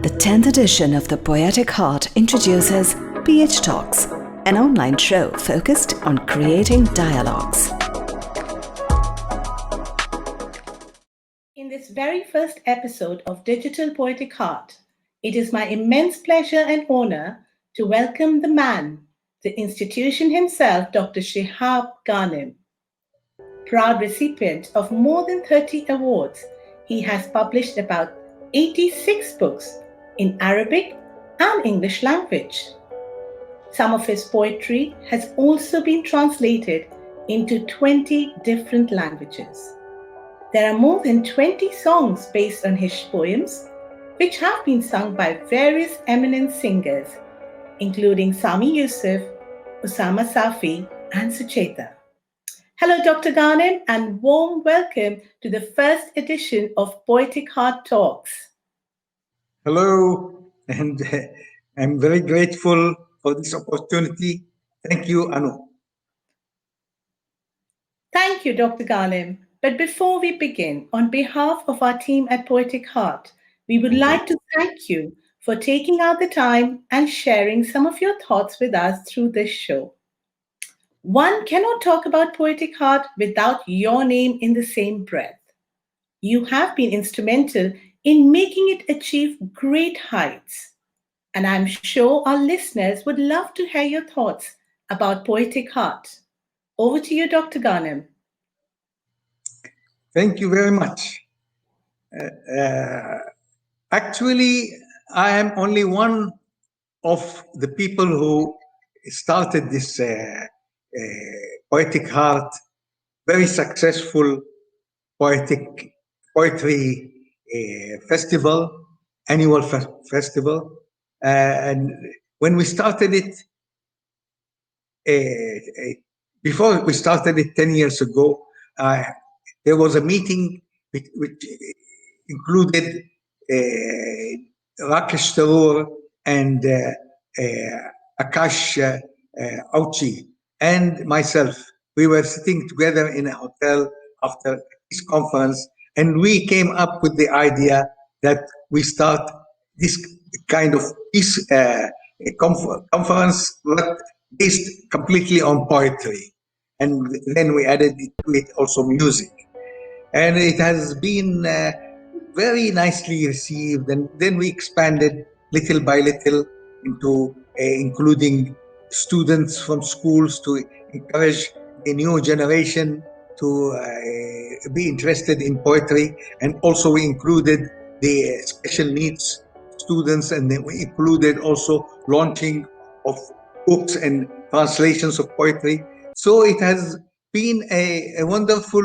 The 10th edition of the Poetic Heart introduces PH Talks, an online show focused on creating dialogues. In this very first episode of Digital Poetic Heart, it is my immense pleasure and honor to welcome the man, the institution himself, Dr. Shihab Ghanem. Proud recipient of more than 30 awards, he has published about 86 books in Arabic and English language. Some of his poetry has also been translated into 20 different languages. There are more than 20 songs based on his poems, which have been sung by various eminent singers, including Sami Yusuf, Usama Safi, and Sucheta. Hello, Dr. Ghanem, and warm welcome to the first edition of Poetic Heart Talks. Hello, and I'm very grateful for this opportunity. Thank you, Anu. Thank you, Dr. Ghanem. But before we begin, on behalf of our team at Poetic Heart, we would like to thank you for taking out the time and sharing some of your thoughts with us through this show. One cannot talk about Poetic Heart without your name in the same breath. You have been instrumental in making it achieve great heights. And I'm sure our listeners would love to hear your thoughts about Poetic Heart. Over to you, Dr. Ghanem. Thank you very much. Actually, I am only one of the people who started this Poetic Heart, very successful poetry festival, annual festival. And when we started it, before we started it 10 years ago, there was a meeting which included Rakesh Tarur and Akash Auchi and myself. We were sitting together in a hotel after this conference, and we came up with the idea that we start this kind of peace conference, but based completely on poetry. And then we added to it also music. And it has been very nicely received. And then we expanded little by little into including students from schools to encourage a new generation to be interested in poetry. And also we included the special needs students, and then we included also launching of books and translations of poetry. So it has been a wonderful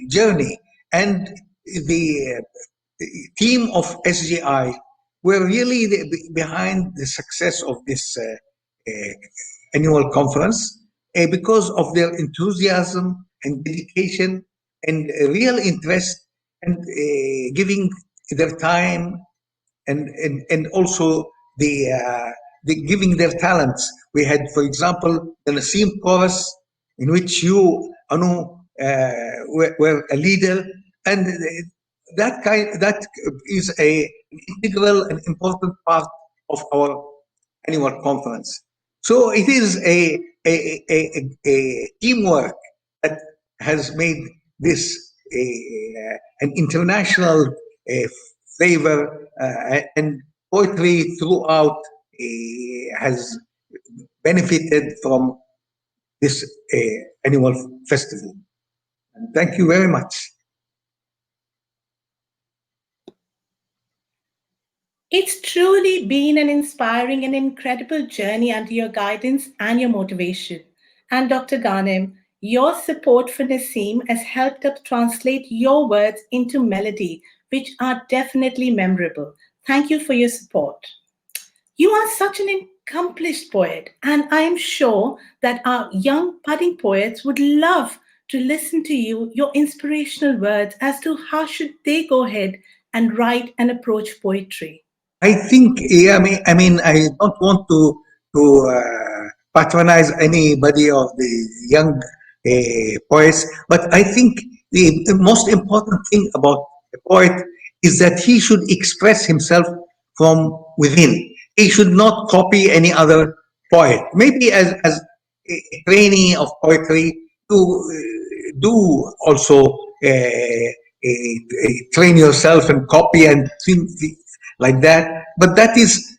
journey. And the team of SGI were really behind the success of this annual conference because of their enthusiasm and dedication and real interest and giving their time and also the giving their talents. We had, for example, the Nasim chorus, in which you, Anu, were a leader, and that is a integral and important part of our annual conference. So it is a teamwork that has made this an international flavor, and poetry throughout has benefited from this annual festival. And thank you very much. It's truly been an inspiring and incredible journey under your guidance and your motivation. And Dr. Ghanem, your support for Nasim has helped us translate your words into melody, which are definitely memorable. Thank you for your support. You are such an accomplished poet, and I am sure that our young budding poets would love to listen to you, your inspirational words as to how should they go ahead and write and approach poetry. I think, yeah, I mean, I don't want to patronize anybody of the young poets, but I think the most important thing about a poet is that he should express himself from within. He should not copy any other poet. Maybe as a trainee of poetry, to do also train yourself and copy and think like that. But that is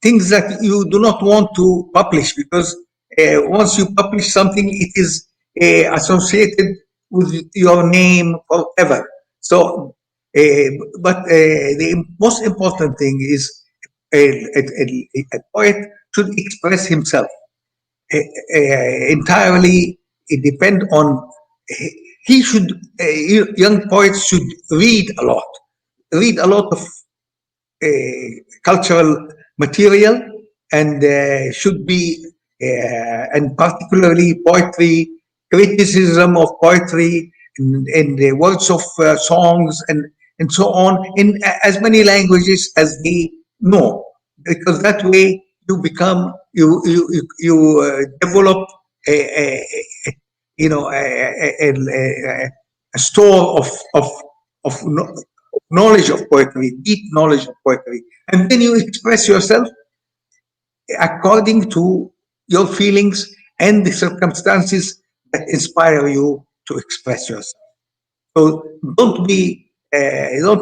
things that you do not want to publish, because once you publish something, it is associated with your name forever. So, the most important thing is a poet should express himself entirely. It depend on he should young poets should read a lot of cultural material, and should be and particularly poetry, criticism of poetry, and the words of songs, and so on, in as many languages as they know, because that way you become you develop you know a store of knowledge of poetry, deep knowledge of poetry, and then you express yourself according to your feelings and the circumstances that inspire you to express yourself. So don't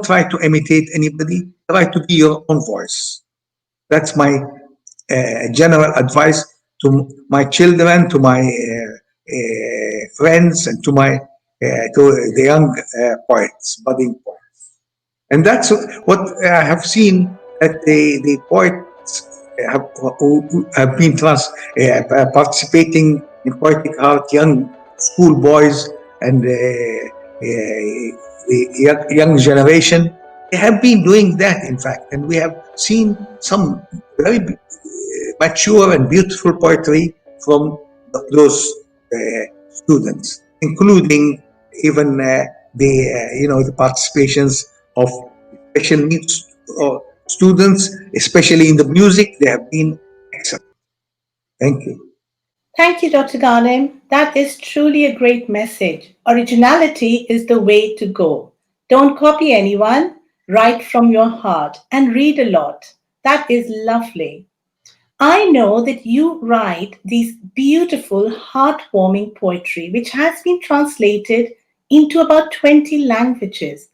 try to imitate anybody. Try to be your own voice. That's my general advice to my children, to my friends, and to the young poets, budding poets. And that's what I have seen, that the poets who have been participating in Poetic Heart, young schoolboys and the young generation, they have been doing that, in fact. And we have seen some very mature and beautiful poetry from those students, including even the participations of special needs students, especially in the music. They have been excellent. Thank you. Thank you, Dr. Ghanem. That is truly a great message. Originality is the way to go. Don't copy anyone, write from your heart, and read a lot. That is lovely. I know that you write these beautiful, heartwarming poetry, which has been translated into about 20 languages.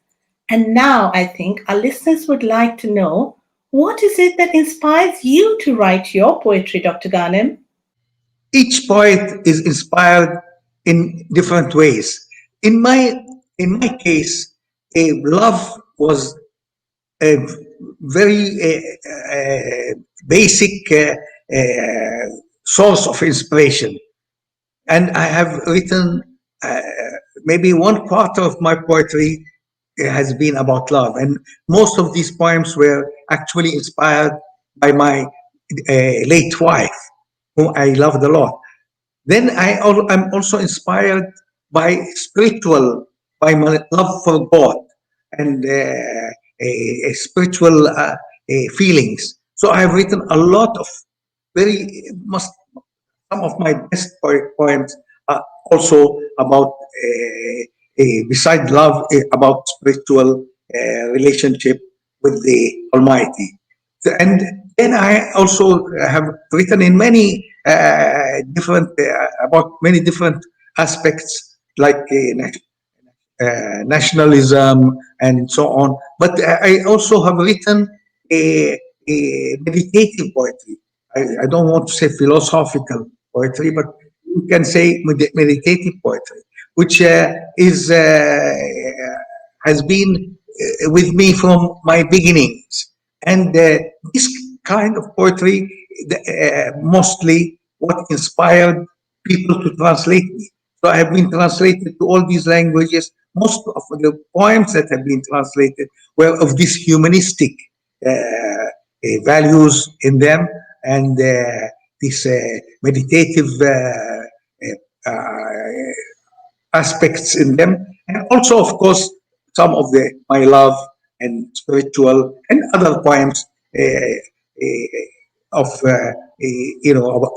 And now I think our listeners would like to know, what is it that inspires you to write your poetry, Dr. Ghanem? Each poet is inspired in different ways. In my case, love was a very basic source of inspiration, and I have written uh, maybe one quarter of my poetry has been about love, and most of these poems were actually inspired by my late wife, whom I loved a lot. Then I'm also inspired by by my love for God, and spiritual feelings. So I have written a lot of very must some of my best poems are also about beside love, about spiritual relationship with the Almighty. And then I also have written in many different about many different aspects, like nationalism and so on. But I also have written a meditative poetry. I don't want to say philosophical poetry, but you can say meditative poetry, which is has been with me from my beginnings. And this kind of poetry, mostly what inspired people to translate me. So I have been translated to all these languages. Most of the poems that have been translated were of this humanistic values in them. and this meditative aspects in them, and also, of course, some of the my love and spiritual and other poems of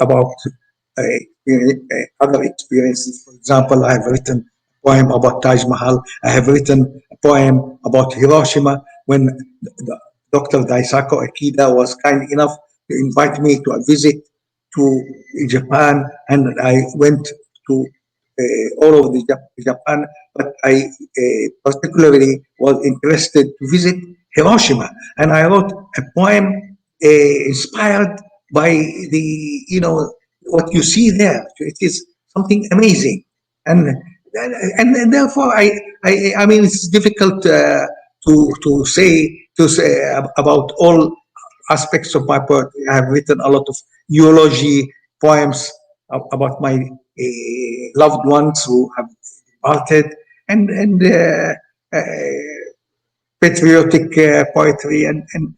about other experiences. For example, I have written a poem about Taj Mahal. I have written a poem about Hiroshima when Dr. Daisako Akida was kind enough to invite me to a visit to Japan, and I went to all over Japan, but I particularly was interested to visit Hiroshima, and I wrote a poem inspired by the what you see there. It is something amazing, and and therefore I mean it's difficult to say about all aspects of my poetry. I have written a lot of eulogy poems about my loved ones who have departed, and patriotic poetry and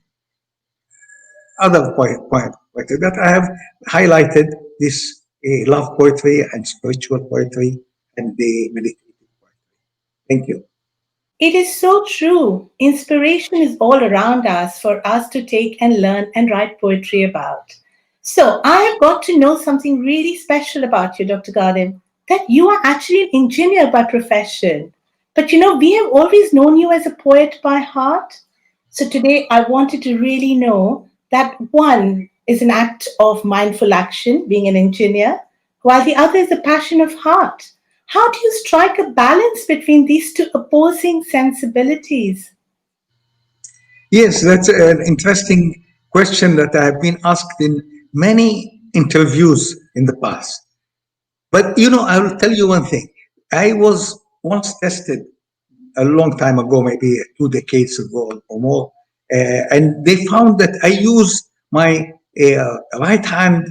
other poetry. But I have highlighted this love poetry and spiritual poetry and the meditative poetry. Thank you. It is so true. Inspiration is all around us for us to take and learn and write poetry about. So, I have got to know something really special about you, Dr. Ghanem, that you are actually an engineer by profession. But we have always known you as a poet by heart. So, today I wanted to really know that one is an act of mindful action, being an engineer, while the other is a passion of heart. How do you strike a balance between these two opposing sensibilities? Yes, that's an interesting question that I have been asked in many interviews in the past. But I will tell you one thing. I was once tested a long time ago, maybe 2 decades ago or more, and they found that I use my right hand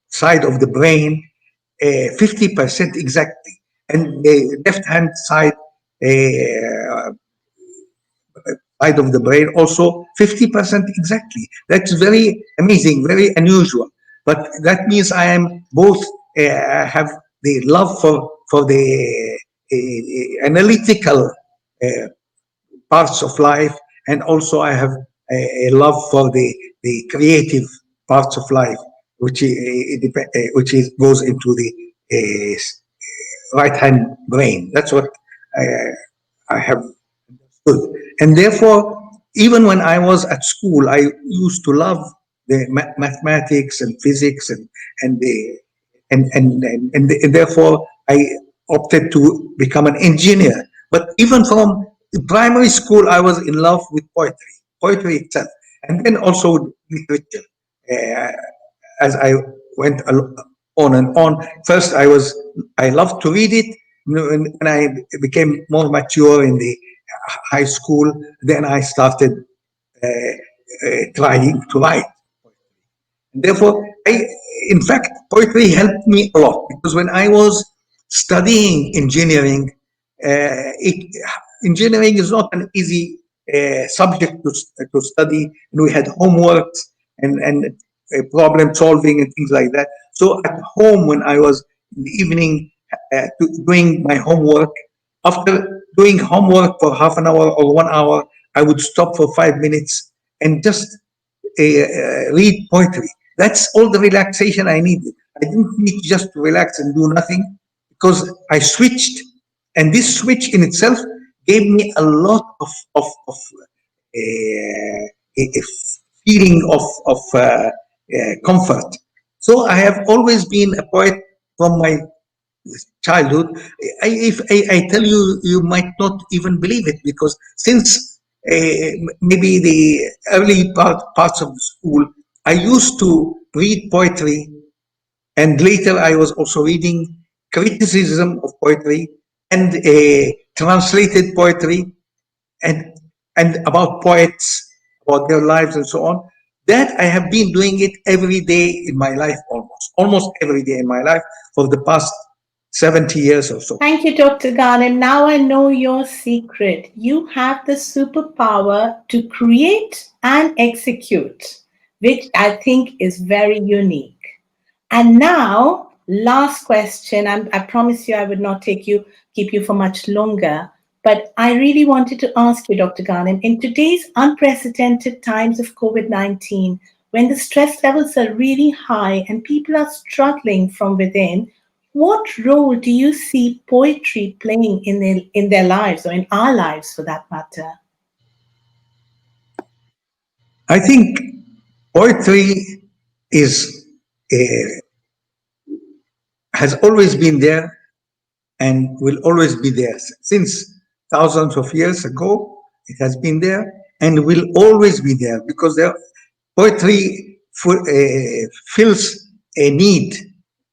side of the brain 50% exactly, and the left hand side of the brain also 50% exactly. That's very amazing, very unusual. But that means I am both have the love for the analytical uh, parts of life, and also I have a love for the creative parts of life, which is goes into the right hand brain. That's what I have good. And therefore, even when I was at school, I used to love the mathematics and physics and the and therefore I opted to become an engineer. But even from primary school, I was in love with poetry itself, and then also literature. Uh, as I went on and on. First, I loved to read it. When I became more mature in the high school, then I started trying to write. Therefore, in fact, poetry helped me a lot because when I was studying engineering, engineering is not an easy subject to study, and we had homework and problem solving and things like that. So at home, when I was in the evening doing my homework, after doing homework for half an hour or 1 hour, I would stop for 5 minutes and just read poetry. That's all the relaxation I needed. I didn't need just to relax and do nothing because I switched, and this switch in itself gave me a lot of a feeling of comfort. So I have always been a poet from my childhood. If I tell you, you might not even believe it because since maybe the early parts of the school, I used to read poetry, and later I was also reading criticism of poetry and translated poetry and about poets, about their lives and so on. That I have been doing it every day in my life, almost every day in my life for the past 70 years or so. Thank you, Dr. Ghanem. Now I know your secret. You have the superpower to create and execute. which I think is very unique. And now, last question. I promise you I would not keep you for much longer. But I really wanted to ask you, Dr. Ghanem, in today's unprecedented times of COVID-19, when the stress levels are really high and people are struggling from within, what role do you see poetry playing in their lives, or in our lives for that matter? I think poetry is uh, has always been there and will always be there since thousands of years ago. It has been there and will always be there because poetry fills a need.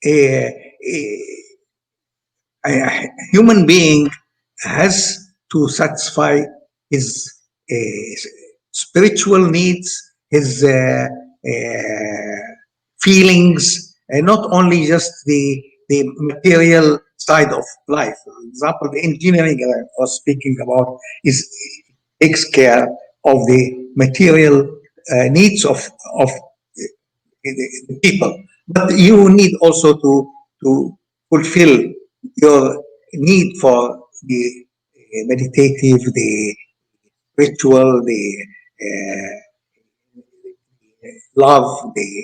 A human being has to satisfy his spiritual needs, his feelings, and not only just the material side of life. For example, the engineering that I was speaking about is takes care of the material needs of the people. But you need also to fulfill your need for the meditative, the ritual, the love, the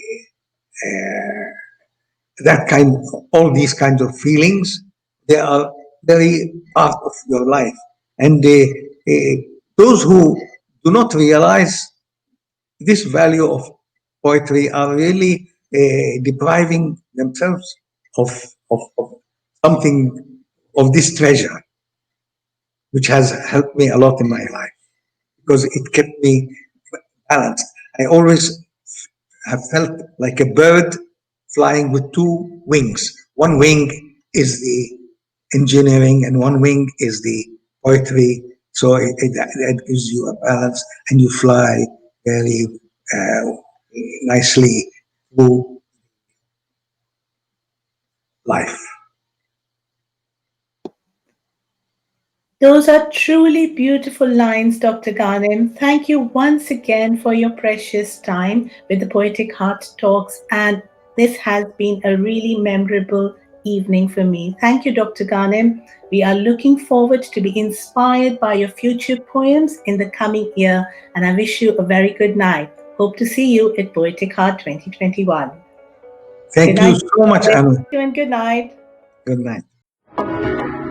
that kind, all these kinds of feelings. They are very part of your life, and those who do not realize this value of poetry are really depriving themselves of something, of this treasure, which has helped me a lot in my life because it kept me balanced. I always have felt like a bird flying with two wings. One wing is the engineering, and one wing is the poetry. So that gives you a balance, and you fly very uh, nicely through life. Those are truly beautiful lines, Dr. Ghanem. Thank you once again for your precious time with the Poetic Heart Talks. And this has been a really memorable evening for me. Thank you, Dr. Ghanem. We are looking forward to be inspired by your future poems in the coming year. And I wish you a very good night. Hope to see you at Poetic Heart 2021. Good Thank you night, so much, Dr. Ghanem. Anu. Thank you and good night. Good night.